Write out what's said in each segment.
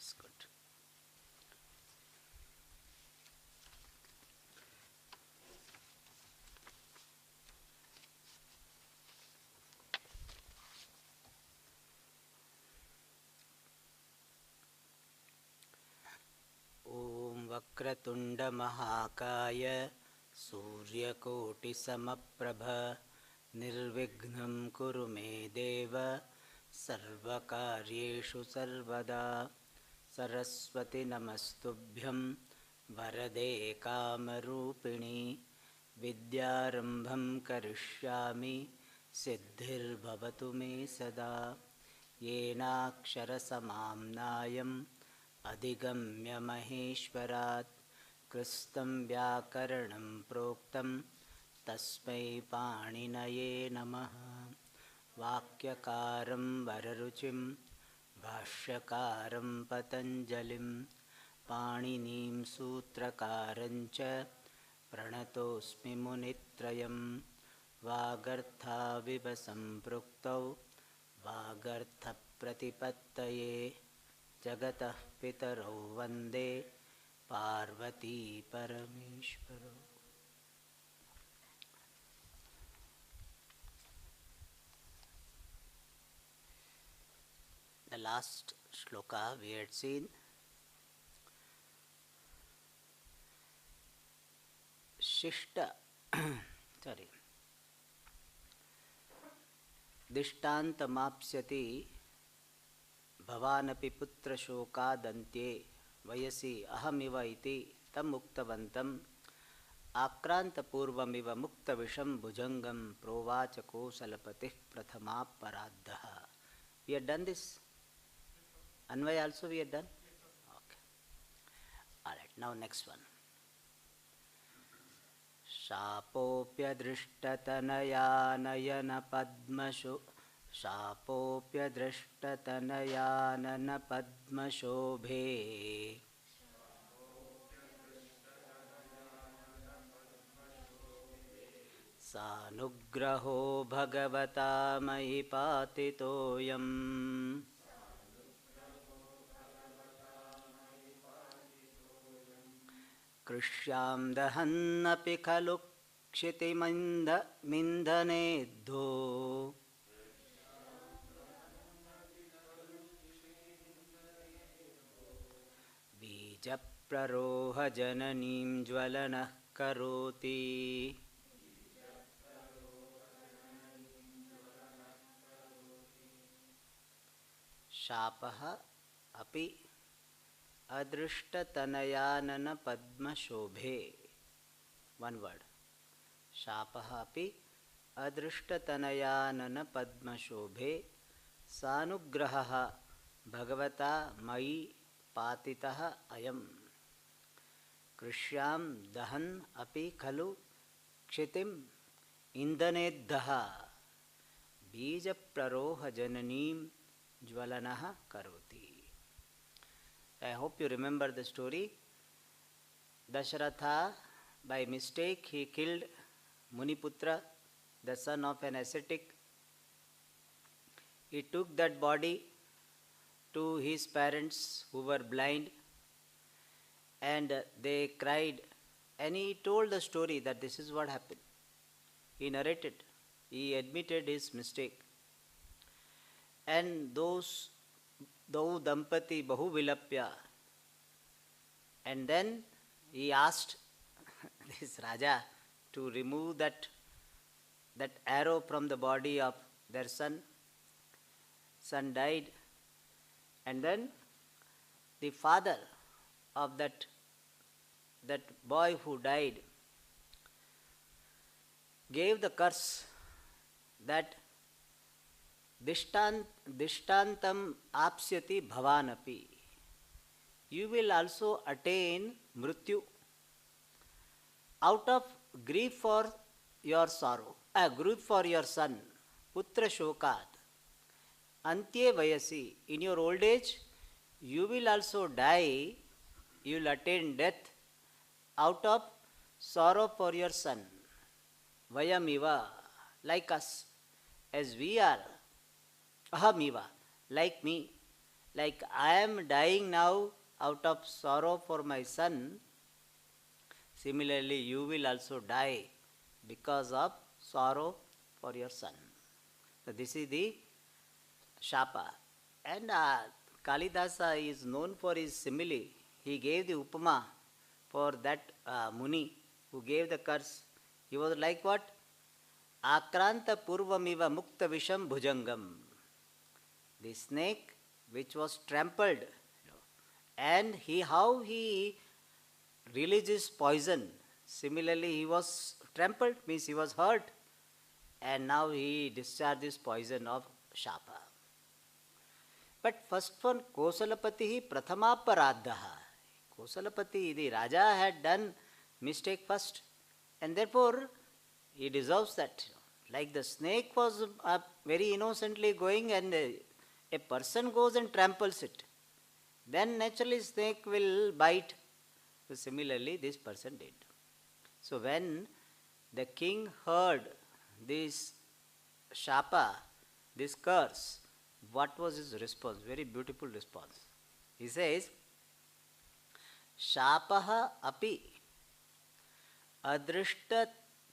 That's good. Om Vakratunda Mahakaya Suryakotisamapprabha Nirvignam Kuru Me Deva Sarvakaryeshu Sarvada Saraswati Namastubhyam Varade Kamarupini Vidyarambham Karishyami Siddhir Me Sada Yenaksharasamamnayam Adhigamya Maheshwarat Kristam Vyakaranam Proktam Tasmai Paninaye Namaha Vakyakaram Vararuchim Bhashyakaram Patanjalim Paninim Sutrakarancha Pranatosmi Munitrayam Vagartha Vivasampraktau Vagartha Pratipattaye Jagatah Pitarau Vande Parvati Parameshwaro. The last shloka we had seen Shishta Dishtantamapsyati Bhavanapi putra shokadantie vayasi ahamiva iti tam muktavantam akranta purvamiva mukta visham bhujangam provachako salapatih prathama paradhaha. We had done this. Anvay also we had done? Okay. Alright, now next one. Shapopya drishtatanaya nayana padmashu Shapopya drishtatanaya nana padmashobhe Sanugraho bhagavata mahi patitoyam Krishyam dahannapi khalu kshitimindha mindhanedho Bijapraroha jananim jvalanah karoti Shapaha api adrishtatanayanana padmashobhe. One word. Shapaha api adrishtatanayanana padmashobhe sanugrahaha bhagavata mai patitaha ayam krishyam dahan api khalu kshitim indaneddaha bija praroha jananim jvalanaha karoti. I hope you remember the story. Dasharatha, by mistake, he killed Muniputra, the son of an ascetic. He took that body to his parents who were blind, and they cried, and he told the story that this is what happened. He narrated, he admitted his mistake. And those dampati bahu vilapya. And then he asked this Raja to remove that arrow from the body of their son. Son died. And then the father of that boy who died gave the curse that Dishtantam apsyati bhavanapi. You will also attain mrityu out of grief for your sorrow, grief for your son, putra shokat. Antye vayasi, in your old age, you will also die, you will attain death out of sorrow for your son. Vayamiva, like us, as we are. Ahamiva, like me, Like I am dying now out of sorrow for my son, similarly you will also die because of sorrow for your son. So this is the Shapa. And Kalidasa is known for his simile. He gave the upama for that Muni who gave the curse. He was like what? Akranta purvamiva mukta visham bhujangam. The snake which was trampled, and how he releases poison. Similarly, he was trampled, means he was hurt, and now he discharges poison of Shapa. But first one, Kosalapati Prathamaparadhaha. Kosalapati, the Raja, had done mistake first, and therefore he deserves that. Like the snake was very innocently going, and a person goes and tramples it, then naturally snake will bite. So similarly, this person did. So when the king heard this Shapa, this curse, what was his response? Very beautiful response. He says, Shapaha api adrishta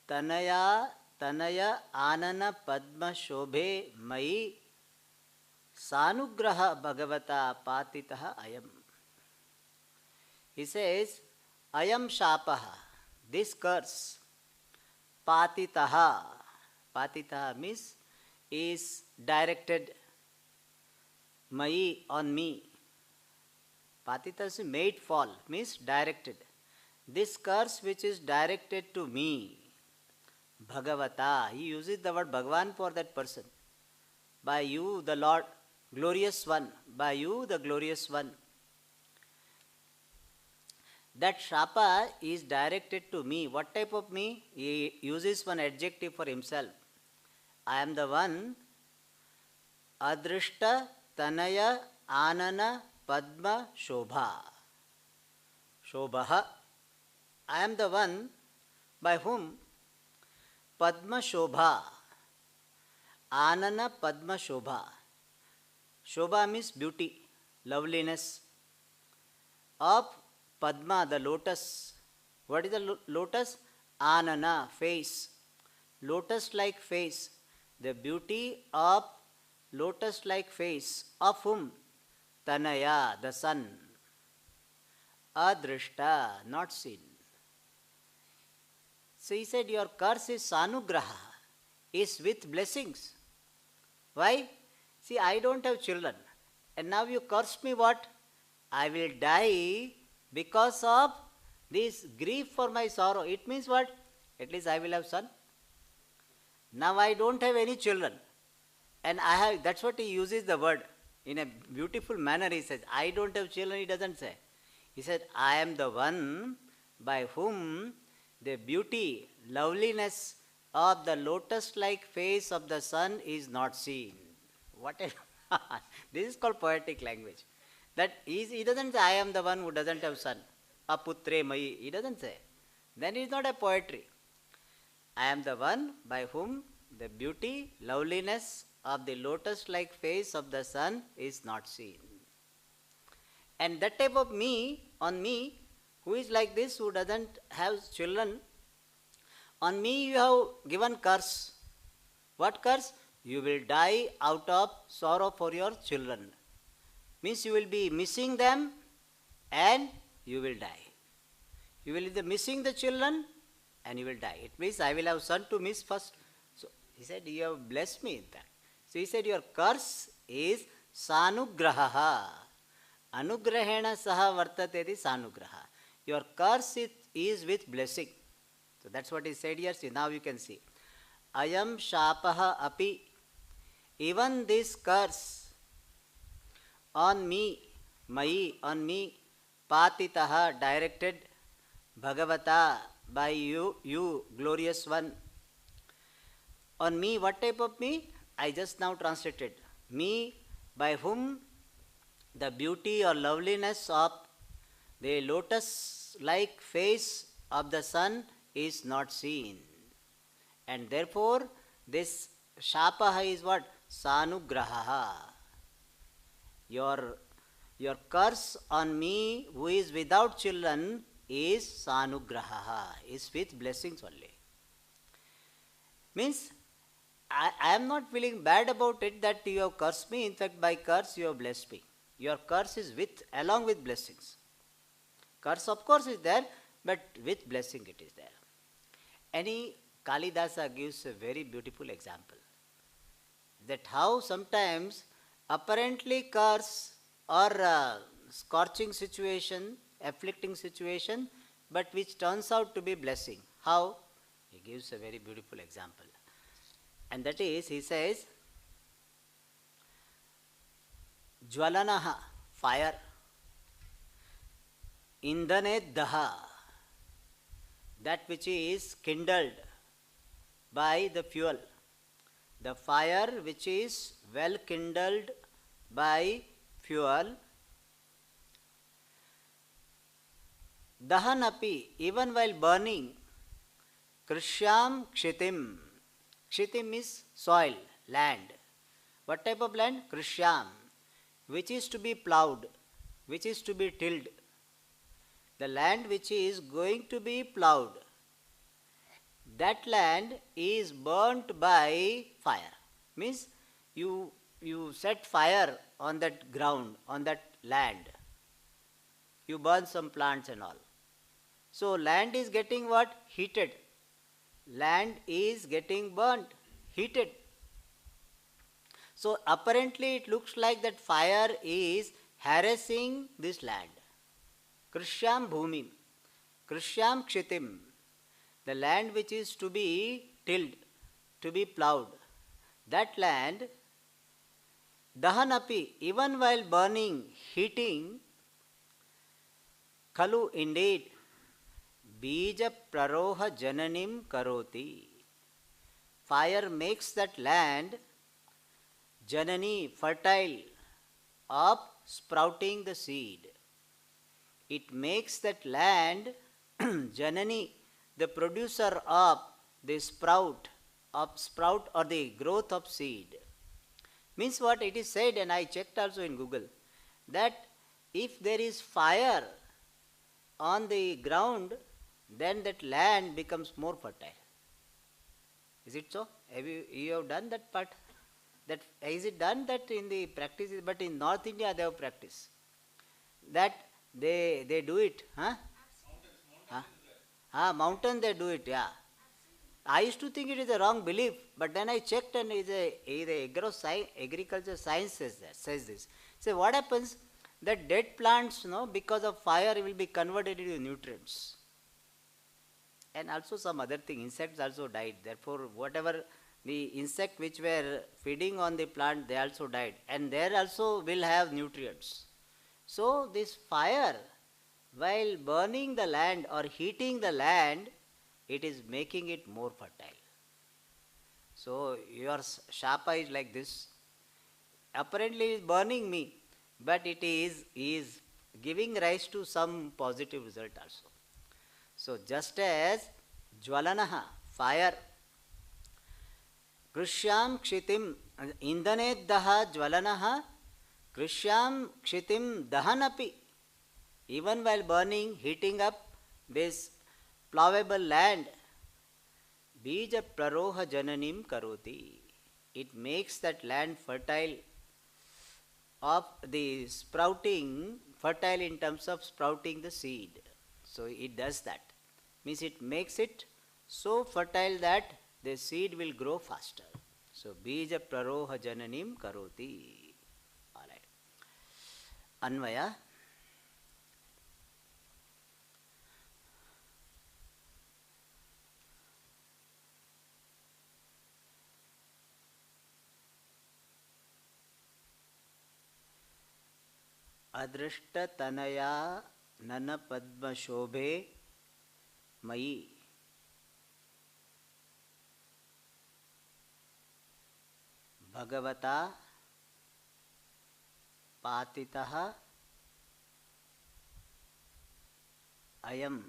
tanaya anana padma shobhe mai sanugraha bhagavata patitaha ayam. He says, ayam shapaha, this curse, patitaha. Patitaha means is directed, mai on me. Patita is made fall, means directed. This curse which is directed to me, Bhagavata, he uses the word Bhagavan for that person. By you, the Lord, glorious one, by you, the glorious one. That Shapa is directed to me. What type of me? He uses one adjective for himself. I am the one, Adrishta Tanaya Anana Padma Shobha. Shobha. I am the one by whom Padma Shobha. Anana Padma Shobha. Shobha means beauty, loveliness. Of Padma, the lotus. What is the lotus? Anana, face. Lotus-like face. The beauty of lotus-like face. Of whom? Tanaya, the sun. Adrishta, not seen. So he said, your curse is sanugraha, is with blessings. Why? See, I don't have children. And now you curse me what? I will die because of this grief for my sorrow. It means what? At least I will have son. Now I don't have any children. And I have, that's what he uses the word. In a beautiful manner he says, I don't have children, he doesn't say. He said, I am the one by whom the beauty, loveliness of the lotus-like face of the sun is not seen. What a this is called poetic language. That he doesn't say, I am the one who doesn't have son. Aputre mai. He doesn't say. Then it is not a poetry. I am the one by whom the beauty, loveliness of the lotus-like face of the sun is not seen. And that type of me, on me, who is like this, who doesn't have children, on me you have given curse. What curse? You will die out of sorrow for your children. Means you will be missing them and you will die. You will either missing the children and you will die. It means I will have son to miss first. So he said, you have blessed me in that. So he said, your curse is sanugraha. Anugrahena saha vartate di sanugraha. Your curse is with blessing. So that's what he said here. See, now you can see. Ayam shapaha api. Even this curse on me, mai, on me, patitaha, directed, bhagavata, by you, glorious one. On me, what type of me? I just now translated. Me, by whom the beauty or loveliness of the lotus-like face of the sun is not seen. And therefore, this shapaha is what? Sanugraha. Your Your curse on me who is without children is sanugraha, is with blessings only. Means I am not feeling bad about it that you have cursed me. In fact, by curse you have blessed me. Your curse is with along with blessings. Curse of course is there, but with blessing it is there. Any Kalidasa gives a very beautiful example. That how sometimes apparently curse or scorching situation, afflicting situation, but which turns out to be blessing. How? He gives a very beautiful example. And that is, he says, Jwalanaha, fire, Indane daha, that which is kindled by the fuel. The fire which is well kindled by fuel, dahanapi, even while burning, krishyam kshitim. Kshitim is soil, land. What type of land? Krishyam, which is to be ploughed, which is to be tilled. The land which is going to be ploughed, that land is burnt by fire. Means you set fire on that ground, on that land. You burn some plants and all. So land is getting what? Heated. Land is getting burnt, heated. So apparently it looks like that fire is harassing this land. Krishyam bhumim, Krishyam kshitim, the land which is to be tilled, to be ploughed. That land, dahanapi, even while burning, heating, khalu indeed, bija praroha jananim karoti. Fire makes that land janani, fertile, of sprouting the seed. It makes that land janani, the producer of the sprout or the growth of seed. Means what it is said, and I checked also in Google, that if there is fire on the ground, then that land becomes more fertile. Is it so? You have done that part? That is it done that in the practice? But in North India they have practice. That they do it, huh? Mountain they do it, yeah. I used to think it is a wrong belief, but then I checked and it is agriculture science says this. So what happens? That dead plants, because of fire, will be converted into nutrients. And also some other thing, insects also died. Therefore, whatever the insect which were feeding on the plant, they also died. And there also will have nutrients. So this fire, while burning the land or heating the land, it is making it more fertile. So your shapa is like this. Apparently it is burning me, but it is giving rise to some positive result also. So just as jwalanaha, fire, krishyam kshitim, indaneddaha jwalanaha, krishyam kshitim dahanapi, even while burning, heating up this plowable land, bija praroha jananim karoti, it makes that land fertile of the sprouting, fertile in terms of sprouting the seed. So it does that. Means it makes it so fertile that the seed will grow faster. So bija praroha jananim karoti. Alright. Anvaya. Adrishtatanaya nana padma shobhe mayi bhagavata patitaha ayam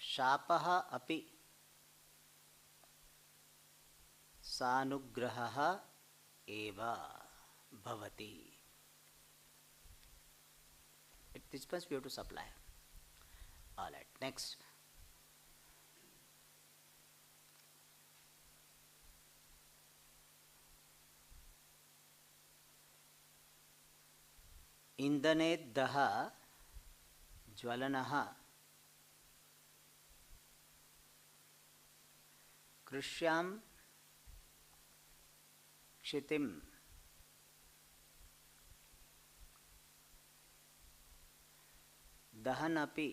shapaha api सानुग्रहः एव bhavati. This much we have to supply. All right, next. इंधनेद्धः ज्वलनः कृष्यां क्षितिं दहनपि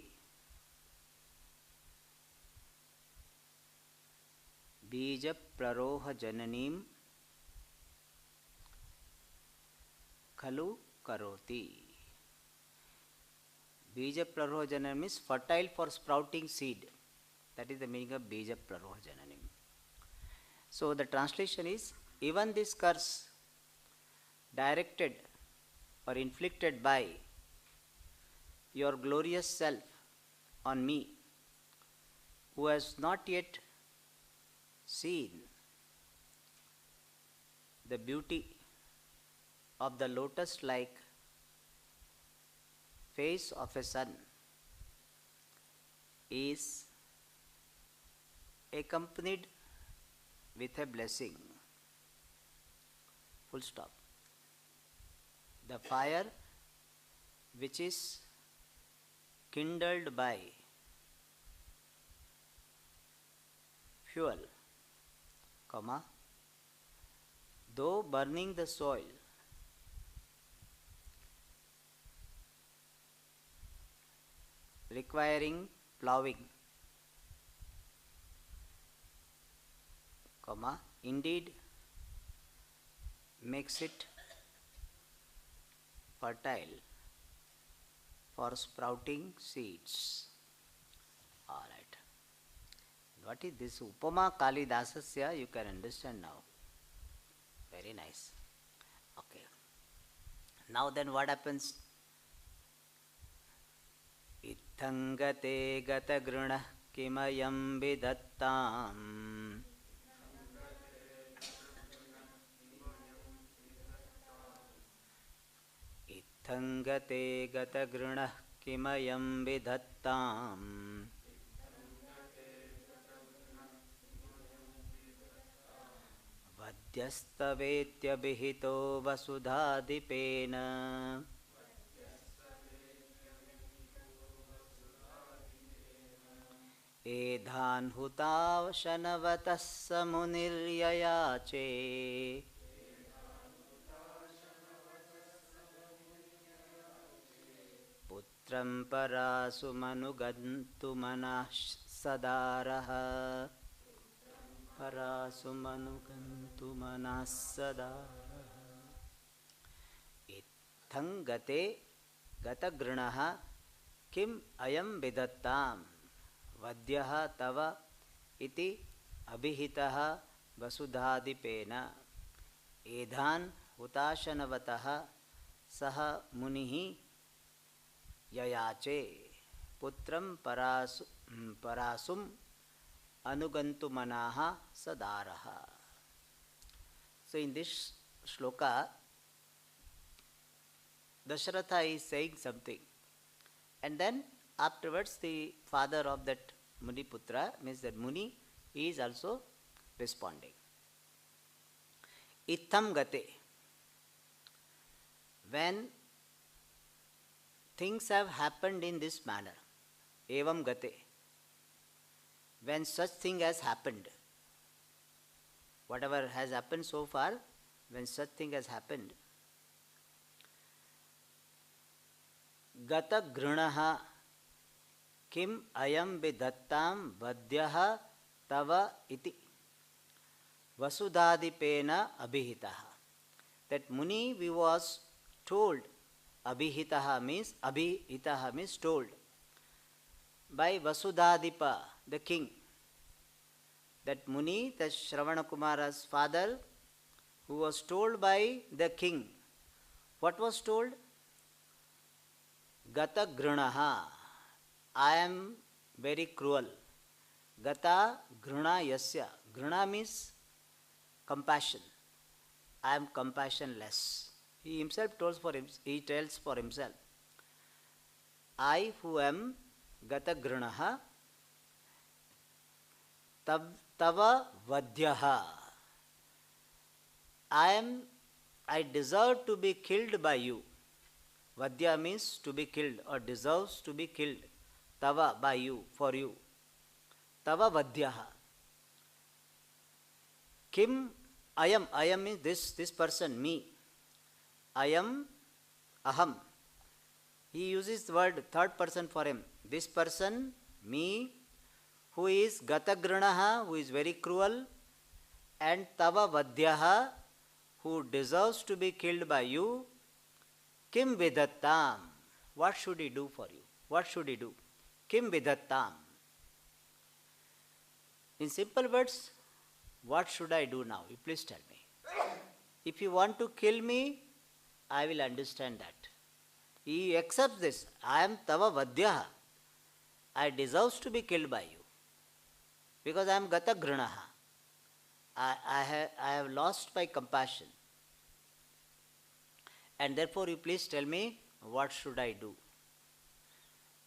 बीजप्ररोहजननीं खलु karoti. Bija prarohjanam means fertile for sprouting seed. That is the meaning of bija prarohjanam. So the translation is, even this curse directed or inflicted by your glorious self on me, who has not yet seen the beauty of the lotus-like face of a sun, is accompanied with a blessing. Full stop. The fire which is kindled by fuel, comma, though burning the soil, requiring ploughing, comma, indeed makes it fertile for sprouting seeds. All right. What is this? Upama Kalidasasya, you can understand now. Very nice. Okay. Now then what happens? Ithangate gatagrunah kimayam vidattam. Ithangate gatagrunah kimayam vidattam. Vadyastavetyabhito vasudhadipena. एधान हुतावशनवतः समुनिर्ययाचे पुत्रं परासुमनुगन्तुमनः सदारः परासुमनुगन्तुमनः सदारः इत्थं गते गतगृणः किम अयं विदत्ताम् वद्यः तव इति अभिहितः वसुधाधिपेन एधान हुताशनवतः सह मुनिः ययाचे पुत्रं परासुम अनुगन्तुमनाः सदारः. So in this shloka, Dasharatha is saying something, and then afterwards the father of that Muniputra, means that Muni, is also responding. Itham gate. When things have happened in this manner, evam gate, when such thing has happened, whatever has happened so far, when such thing has happened, gata grunaha kim ayam vidattam vadyah tava iti vasudhadipena abhihitaha. That Muni was told, abhihitaha means told, by Vasudhadipa, the king. That Muni, the Shravana Kumara's father, who was told by the king. What was told? Gata grunaha. I am very cruel. Gata gruna yasya. Gruna means compassion. I am compassionless. He himself tells for himself, I who am gatagrinaha tava vadyaha. I deserve to be killed by you. Vadya means to be killed or deserves to be killed. Tava, by you, for you. Tava vadyaha. Kim ayam means this person, me. Ayam aham. He uses the word third person for him. This person, me, who is gatagrinaha, who is very cruel, and tava vadyaha, who deserves to be killed by you. Kim vidattam. What should he do for you? What should he do? Kim vidattam. In simple words, what should I do now? You please tell me. If you want to kill me, I will understand that. He accepts this. I am tava vadyaha. I deserve to be killed by you. Because I am gatagrinaha. I have lost my compassion. And therefore you please tell me, what should I do?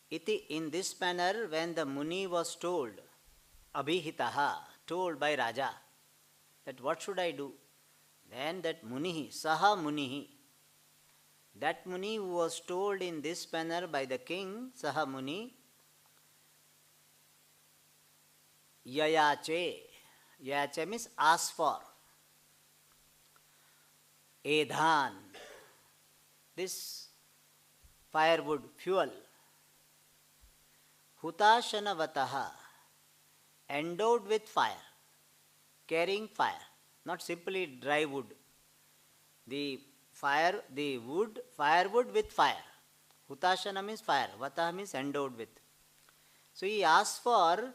Iti, in this manner, when the Muni was told, abhihitaha, told by Raja, that what should I do? Then that Munihi, Saha Munihi, that Muni who was told in this manner by the king, Saha Muni, Yayache, Yayache means ask for, Edhan, this firewood, fuel, Hutashanavataha, endowed with fire, carrying fire, not simply dry wood. The firewood with fire. Hutashana means fire, Vataha means endowed with. So he asked for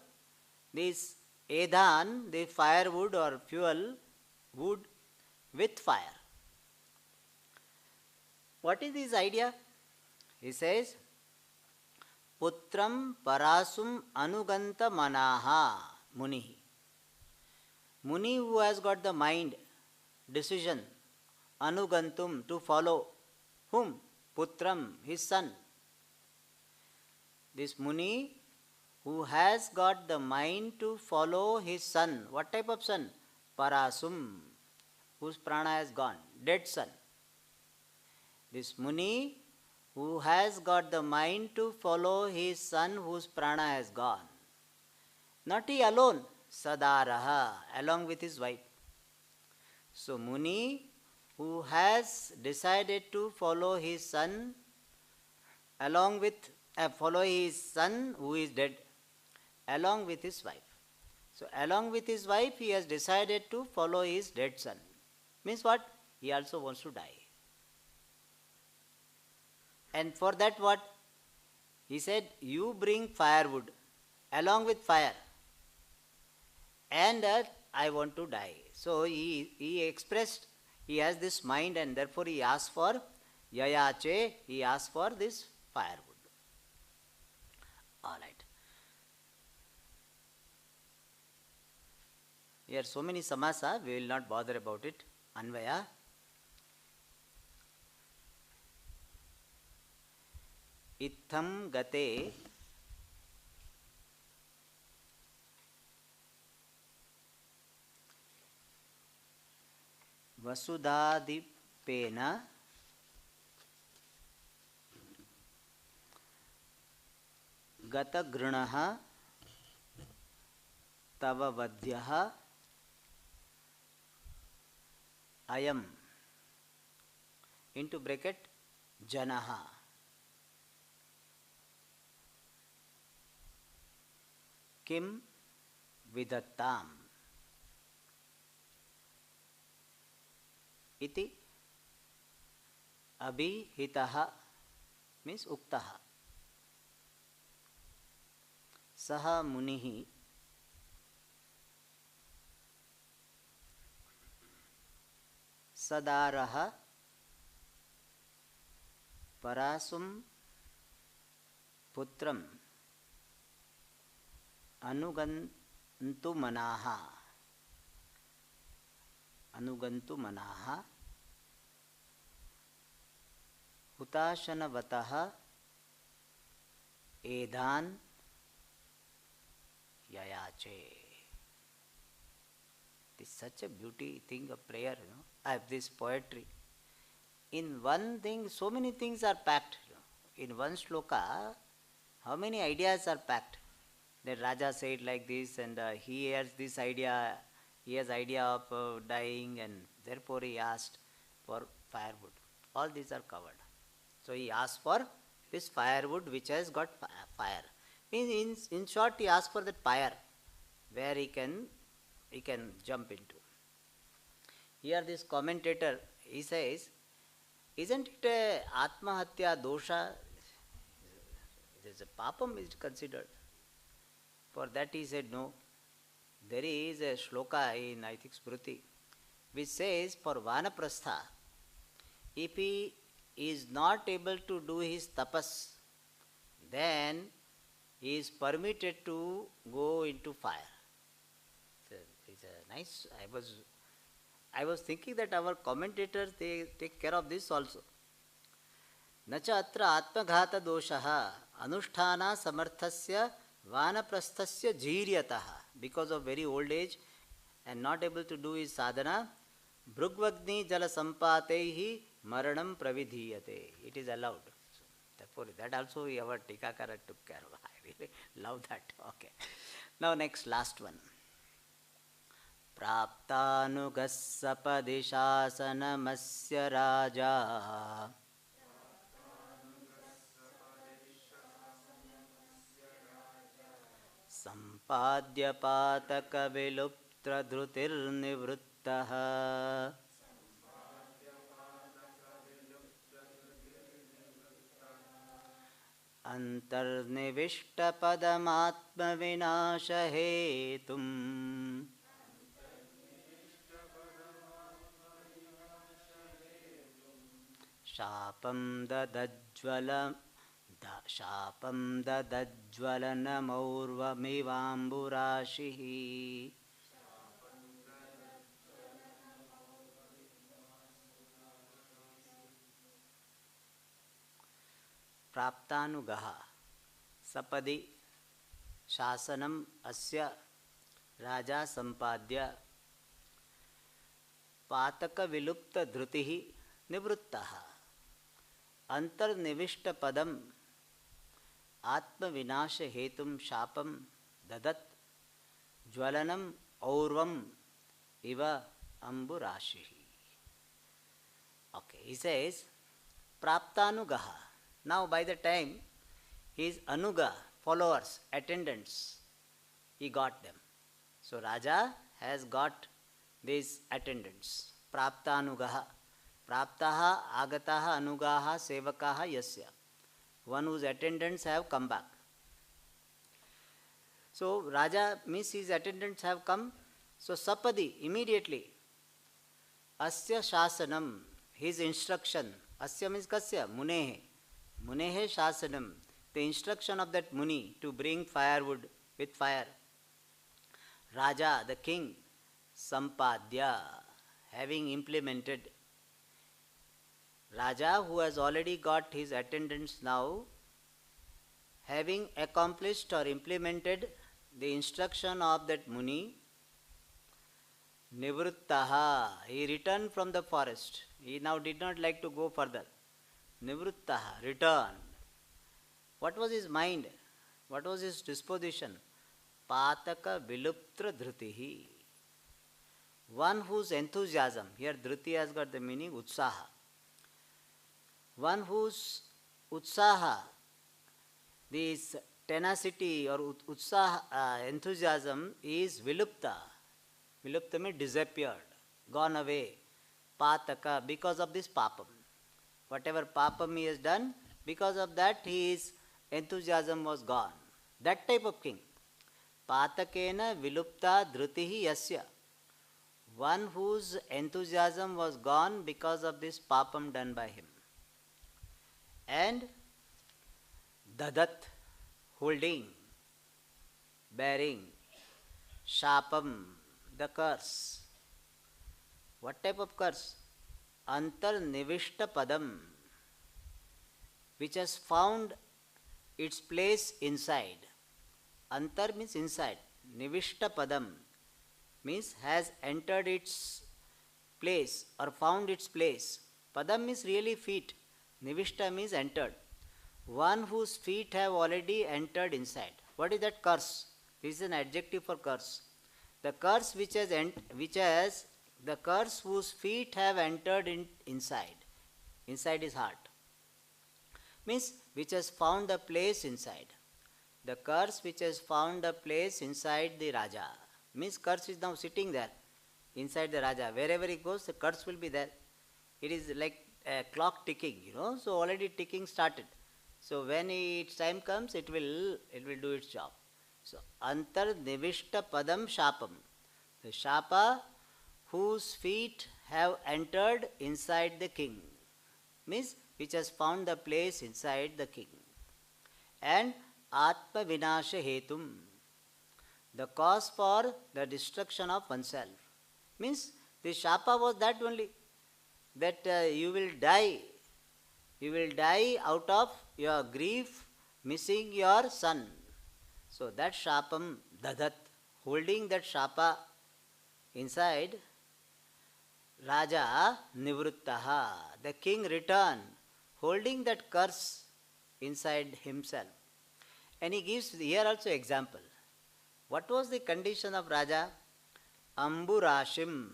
this edhan, the firewood or fuel, wood with fire. What is his idea? He says, Putram parasum anuganta manaha munihi. Muni who has got the mind, decision, anugantum, to follow. Whom? Putram, his son. This Muni who has got the mind to follow his son. What type of son? Parasum, whose prana has gone, dead son. This Muni who has got the mind to follow his son whose prana has gone. Not he alone, Sadaraha, along with his wife. So Muni who has decided to follow his son along with, follow his son who is dead, along with his wife. So along with his wife he has decided to follow his dead son. Means what? He also wants to die. And for that what? He said, you bring firewood along with fire, and I want to die. So he expressed, he has this mind, and therefore he asked for yayache, he asked for this firewood. All right. Here are so many samasa, we will not bother about it. Anvaya. Itham gate vasudadipena gatagrinaha tava vadyaha ayam, into bracket, janaha. Kim vidattam. Iti abhihitaha means uktaha. Saha munihi sadaraha parasum putram anugantu manaha. anugantu manaha hutashanavataha edan yayache. It is such a beauty thing of prayer, I have this poetry. In one thing, so many things are packed. In one shloka, how many ideas are packed? That Raja said like this, and he has this idea, he has idea of dying, and therefore he asked for firewood. All these are covered. So he asked for this firewood which has got fire. In short, he asked for that fire where he can jump into. Here this commentator, he says, isn't it a Atmahatya dosha? It is a papam is considered. For that he said no. There is a shloka in, I think, Smriti, which says for Vanaprastha, if he is not able to do his tapas, then he is permitted to go into fire. It's a nice. I was thinking that our commentators, they take care of this also. Nacha atra atmaghata doshaha anusthana samarthasya vanaprasthasya jiryataha. Because of very old age and not able to do his sadhana, brugvagni jala sampatehi maranam pravidhiyate. It is allowed. So, therefore, that also our Tikakara took care of. I really love that. Okay. Now next, last one. Praptanugah शासनमस्य raja सम्पाद्य पातकविलुप्तधृतिर्निवृत्तः अन्तर्निविष्टपदमात्मविनाशहेतुम् शापं ददज्वलनमौर्वमिवाम्बुराशिः प्राप्तानुगः सपदि शासनम् अस्य राजा सम्पाद्य पातकविलुप्तधृतिः निवृत्तः अंतर्निविष्टपदम आत्मविनाश हेतुम शापम ददत ज्वलनम और्वम इव अंबुराशि. Okay, he says praptanugaha. Now by the time his anuga, followers, attendants, he got them. So Raja has got these attendants. Praptanugaha. Praptaha, agataha, anugaha, sevakaha, yasya. One whose attendants have come back. So Raja means his attendants have come. So sapadi, immediately. Asya shasanam, his instruction. Asya means kasya, munehe. Munehe shasanam, the instruction of that muni to bring firewood with fire. Raja, the king, sampadya, having implemented. Raja, who has already got his attendants now, having accomplished or implemented the instruction of that muni, nivruttaha, he returned from the forest. He now did not like to go further. Nivruttaha, returned. What was his mind? What was his disposition? Pataka viluptra dhrutihi. One whose enthusiasm, here dhruti has got the meaning utsaha. One whose utsaha, this tenacity or utsaha, enthusiasm is vilupta. Vilupta means disappeared, gone away. Pataka, because of this papam. Whatever papam he has done, because of that his enthusiasm was gone. That type of king. Patakena vilupta dhrutihi yasya. One whose enthusiasm was gone because of this papam done by him. And dadat, holding, bearing, shapam, the curse. What type of curse? Antarnivishta padam, which has found its place inside. Antar means inside. Nivishta padam means has entered its place or found its place. Padam means really feet. Nivishta means entered. One whose feet have already entered inside. What is that curse? This is an adjective for curse. The curse the curse whose feet have entered inside his heart, means which has found a place inside. The curse which has found a place inside the Raja, means curse is now sitting there inside the Raja. Wherever he goes, the curse will be there. It is like a clock ticking, so already ticking started. So when its time comes, it will do its job. So antar nivishta padam shapam, the shapa whose feet have entered inside the king, means which has found the place inside the king. And atma vinasha hetum, the cause for the destruction of oneself, means the shapa was that only, that you will die out of your grief missing your son. So that shapam dadat, holding that shapa inside, Raja nivruttaha, the king returned, holding that curse inside himself. And he gives here also example. What was the condition of Raja? Amburashim.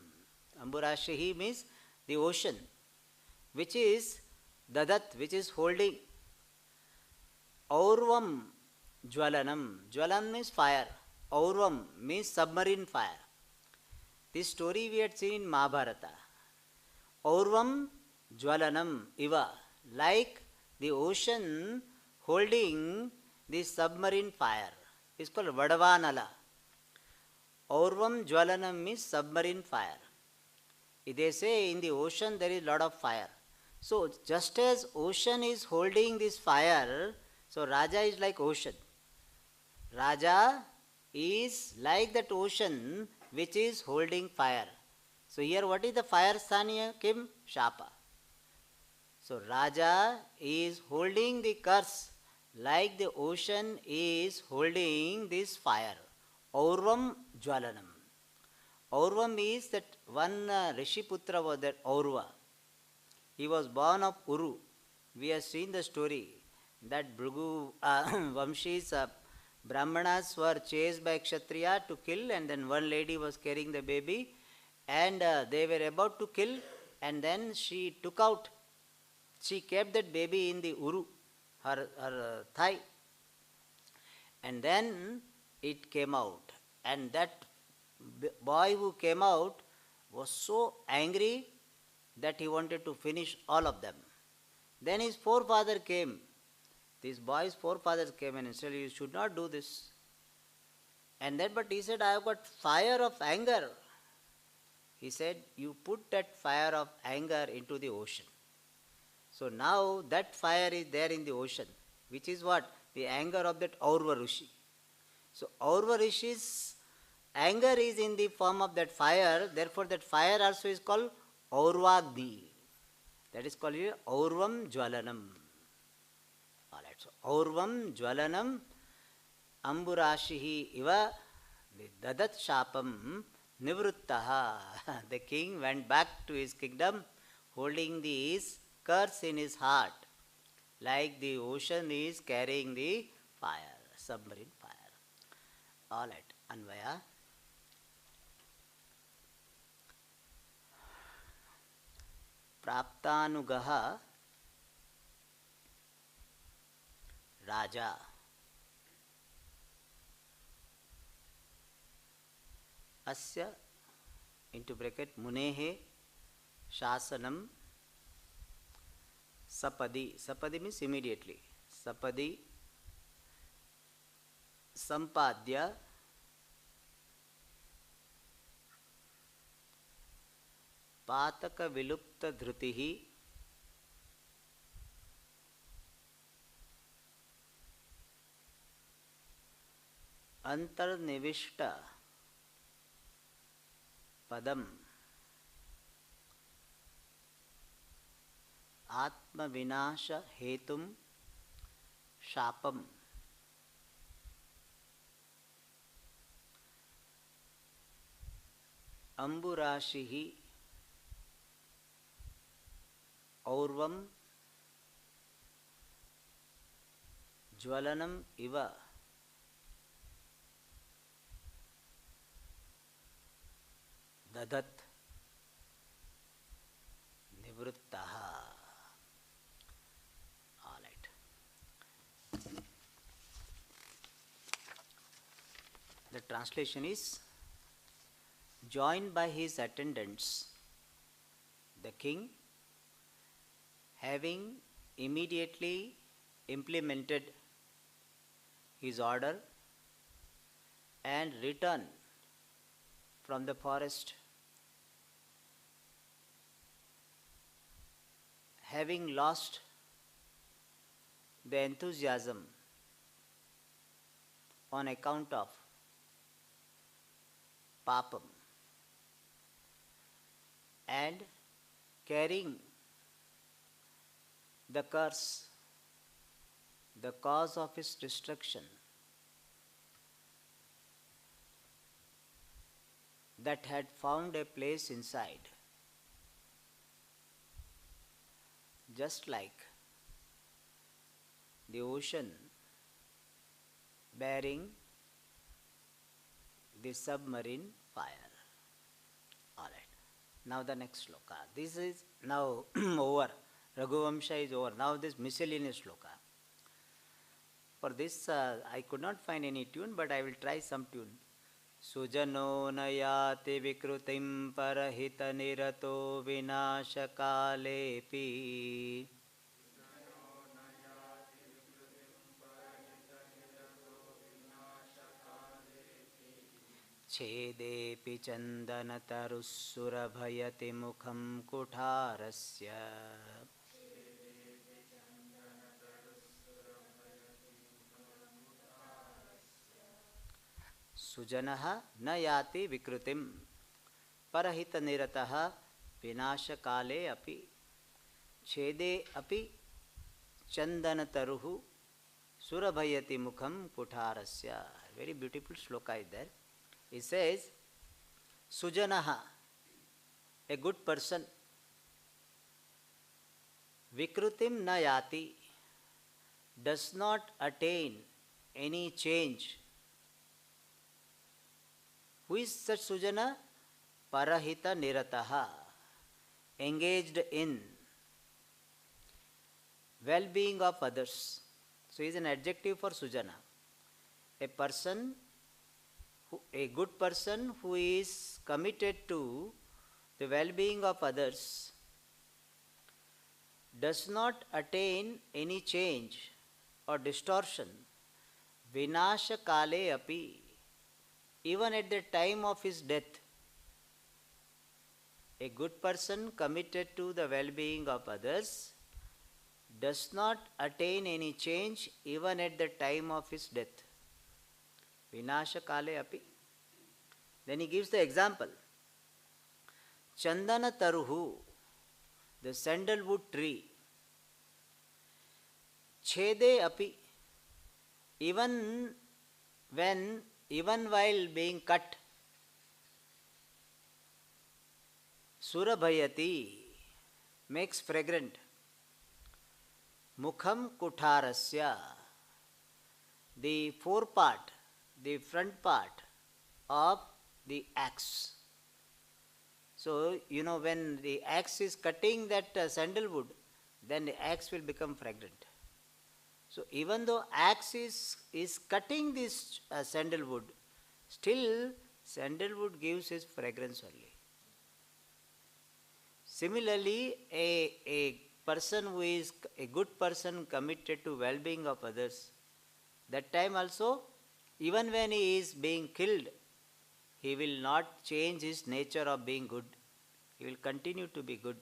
Amburashihi means the ocean, which is dadat, which is holding. Aurvam jwalanam. Jwalan means fire. Aurvam means submarine fire. This story we had seen in Mahabharata. Aurvam jwalanam iva, like the ocean holding the submarine fire. It's called Vadavanala. Aurvam jwalanam means submarine fire. They say in the ocean there is a lot of fire. So just as ocean is holding this fire, so Raja is like ocean. Raja is like that ocean which is holding fire. So here what is the fire Sthaniya Kim? Shapa. So Raja is holding the curse like the ocean is holding this fire. Aurvam jwalanam. Aurvam is that one Rishiputra was that Aurva. He was born of Uru. We have seen the story that Bhrigu Vamshis Brahmanas were chased by Kshatriya to kill, and then one lady was carrying the baby, and they were about to kill, and then she kept that baby in the Uru, her thigh, and then it came out, and that boy who came out was so angry that he wanted to finish all of them. Then his forefather came. This boy's forefathers came and said, you should not do this. And then, but he said, I have got fire of anger. He said, you put that fire of anger into the ocean. So now that fire is there in the ocean, which is what? The anger of that Aurva Rishi. So Aurva Rishi's anger is in the form of that fire, therefore that fire also is called Aurvagni. That is called here Aurvam Jwalanam. Alright, so Aurvam Jwalanam Amburashihi Iva Dadat Shapam Nivruttaha. The king went back to his kingdom holding this curse in his heart, like the ocean is carrying the fire, submarine fire. Alright, Anvaya. Praptanugaha Raja. Asya into bracket Munehe Shasanam Sapadi. Sapadi means immediately. Sapadi Sampadya Pataka Vilupta Dhrutihi Antarnivishta Padam atma vinasha hetum shapam amburashihi aurvam ज्वलनम इव ददत् निवृत्तः. All right. The translation is: joined by his attendants, the king, having immediately implemented his order and returned from the forest, having lost the enthusiasm on account of papam, and carrying the curse, the cause of his destruction, that had found a place inside, just like the ocean bearing the submarine fire. All right. Now the next sloka. This is now over. Raghuvamsha is over. Now this miscellaneous sloka. For this I could not find any tune, but I will try some tune. Sujano nayati vikrutim parahita nirato vinashakalepi छेदेऽपि चन्दनतरुस्सुरभयति मुखं कुठारस्य सुजनः न याति विकृतिं परहितनिरतः विनाशकाले अपि छेदे अपि चन्दनतरुः सुरभयति मुखं कुठारस्य. Very beautiful sloka is there. It says, Sujanaha, a good person, Vikrutim na yati, does not attain any change. Who is such Sujana? Parahita nirataha, engaged in well-being of others. So he is an adjective for Sujana. A person, a good person who is committed to the well-being of others, does not attain any change or distortion, vinasha kale api, even at the time of his death. A good person committed to the well-being of others does not attain any change even at the time of his death. Vinasha kale api. Then he gives the example. Chandana taruhu, the sandalwood tree. Chede api, even while being cut. Surabhayati, makes fragrant. Mukham kutharasya, the forepart, the front part of the axe. So, when the axe is cutting that sandalwood, then the axe will become fragrant. So, even though axe is cutting this sandalwood, still sandalwood gives its fragrance only. Similarly, a person who is a good person committed to well-being of others, that time also, even when he is being killed, he will not change his nature of being good. He will continue to be good.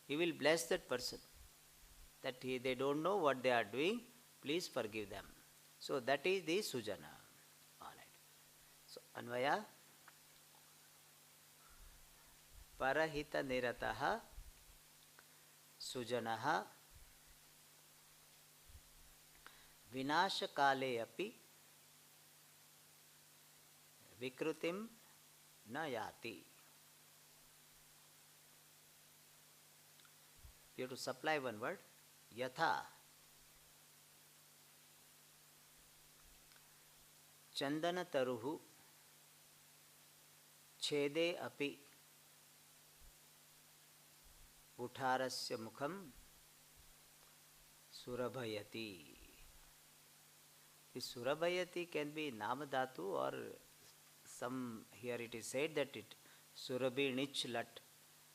He will bless that person. That they don't know what they are doing, please forgive them. So that is the sujana. Alright. So Anvaya. Parahita nirataha sujanaha vinashakale api vikrutim na yati. You have to supply one word. Yatha chandana taruhu chede api utharasya mukham surabhayati. This surabhayati can be namadhatu, or some here it is said that it surabhi nich lat,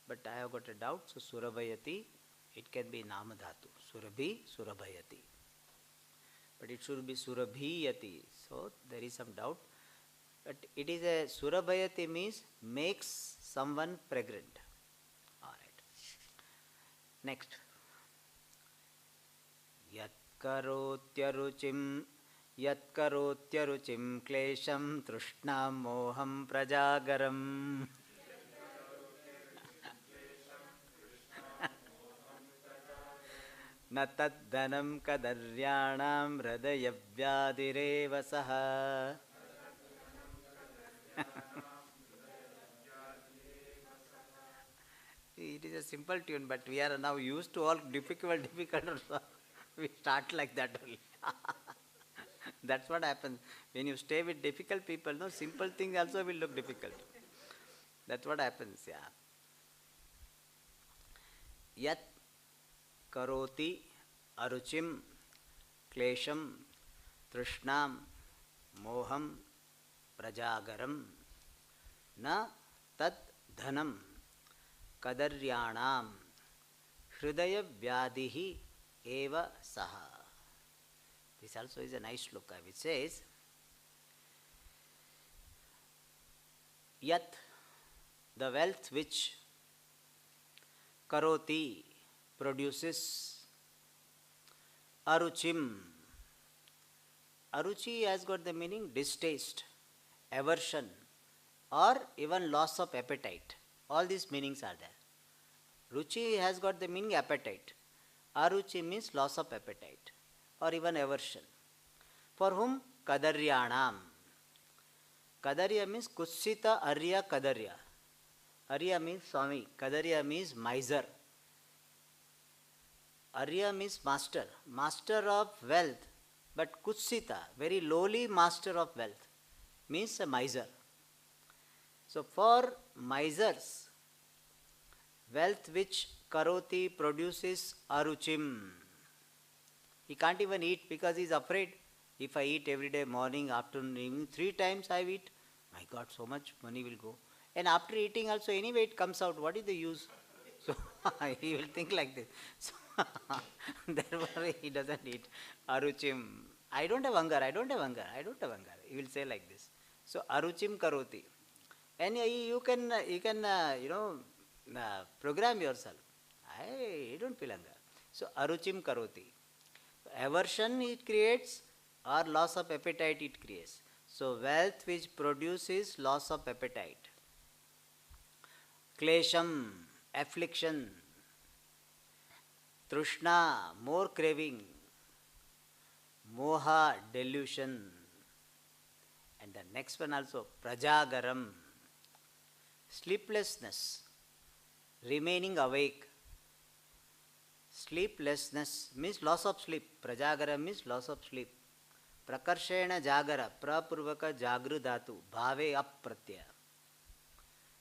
but I have got a doubt. So surabhayati, it can be namadhatu. Surabhi, surabhayati. But it should be surabhiyati. So there is some doubt. But it is a surabhayati means makes someone pregnant. Alright. Next. Yatkarotyaruchim klesham trushnam moham prajagaram. न तद्धनं कदर्याणां हृदयव्याधिरेव सः. It is a simple tune, but we are now used to all difficult. We start like that only. That's what happens when you stay with difficult people. No, simple things also will look difficult. That's what happens. Yeah. Yat karoti aruchim klesham trishnam moham prajagaram na tad dhanam kadaryanam hridaya vyadihi eva saha. This also is a nice shloka which says, Yat, the wealth which karoti, produces, aruchim. Aruchi has got the meaning distaste, aversion, or even loss of appetite. All these meanings are there. Ruchi has got the meaning appetite. Aruchi means loss of appetite or even aversion. For whom? Kadaryanam. Kadarya means kutsita arya kadarya. Arya means Swami. Kadarya means miser. Arya means master. Master of wealth. But kutsita, very lowly master of wealth, means a miser. So for misers, wealth which karoti produces aruchim. He can't even eat because he is afraid. If I eat every day, morning, afternoon, evening, 3 times I eat, my God, so much money will go. And after eating also, anyway it comes out. What is the use? So he will think like this. So therefore he doesn't eat aruchim. I don't have hunger. He will say like this. So aruchim karoti. And you can program yourself. I don't feel hunger. So aruchim karoti. Aversion it creates or loss of appetite it creates. So wealth which produces loss of appetite. Klesham, affliction. Trushna, more craving. Moha, delusion. And the next one also, prajagaram, sleeplessness, remaining awake. Sleeplessness means loss of sleep. Prajagara means loss of sleep. Prakarshena jagara, prapurvaka jagru dhatu, bhave apratyaya.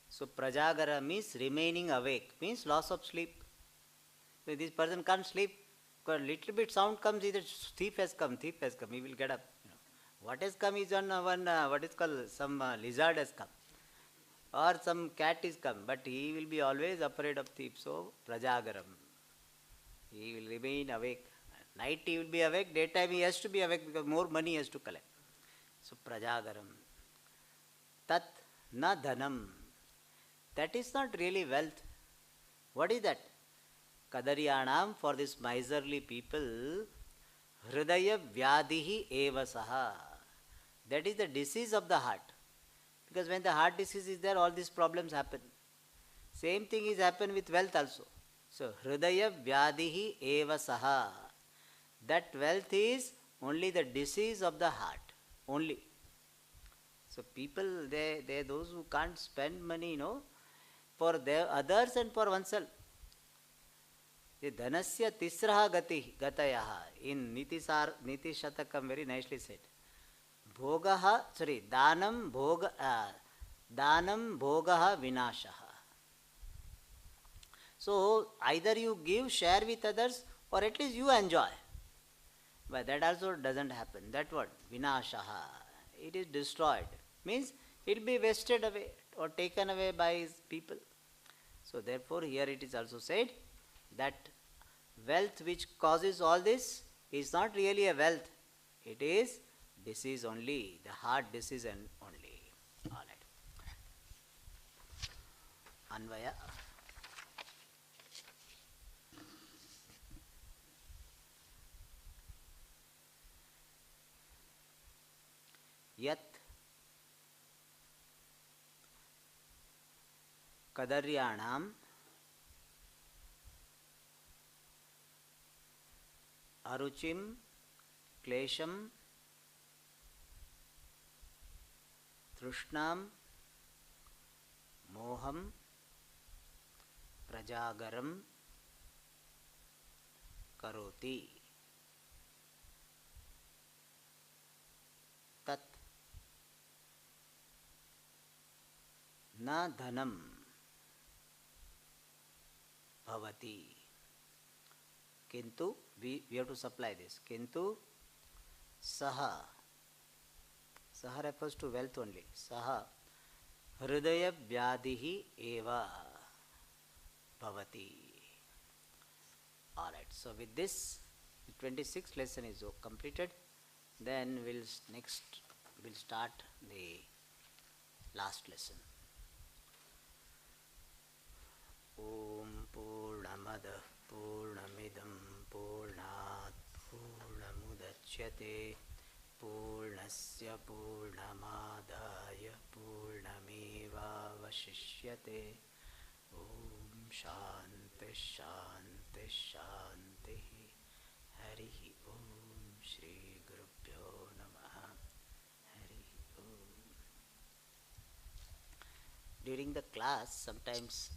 So prajagara means remaining awake, means loss of sleep. So this person can't sleep, because little bit sound comes, either thief has come, he will get up. What has come is on what is called, some lizard has come, or some cat is come, but he will be always afraid of thief. So prajagaram, he will remain awake. Night he will be awake, daytime he has to be awake because more money he has to collect. So prajagaram. Tat na dhanam. That is not really wealth. What is that? Kadaryanam, for this miserly people, hridaya vyadihi eva saha. That is the disease of the heart. Because when the heart disease is there, all these problems happen. Same thing is happen with wealth also. So hridaya vyadihi eva saha. That wealth is only the disease of the heart, only. So people, they those who can't spend money, for their others and for oneself. The dhanasya tisraha gati gatayaha in Niti Shatakam very nicely said. Bhogaha, sorry, danam bhogaha vinashaha. So either you give, share with others, or at least you enjoy. But that also doesn't happen. That word, vinashaha, it is destroyed. Means it will be wasted away or taken away by people. So therefore here it is also said that wealth which causes all this is not really a wealth. It is disease only, the heart disease and only. All right. Anvaya. Yat kadaryanam aruchim klesham trushnam moham prajagaram karoti tat na dhanam bhavati. Kintu, we have to supply this. Kintu saha. Saha refers to wealth only. Saha hridaya vyadihi eva bhavati. Alright, so with this, the 26th lesson is completed. Then we'll start the last lesson. Om Purnamadah Purnamidam Purnat Purnamudachyate Purnasya Purnamadaya Purnamevavashishyate. Om Shanti Shanti Shanti. Hari Om Shri Gurubhyo Namaha. Hari Om. During the class, sometimes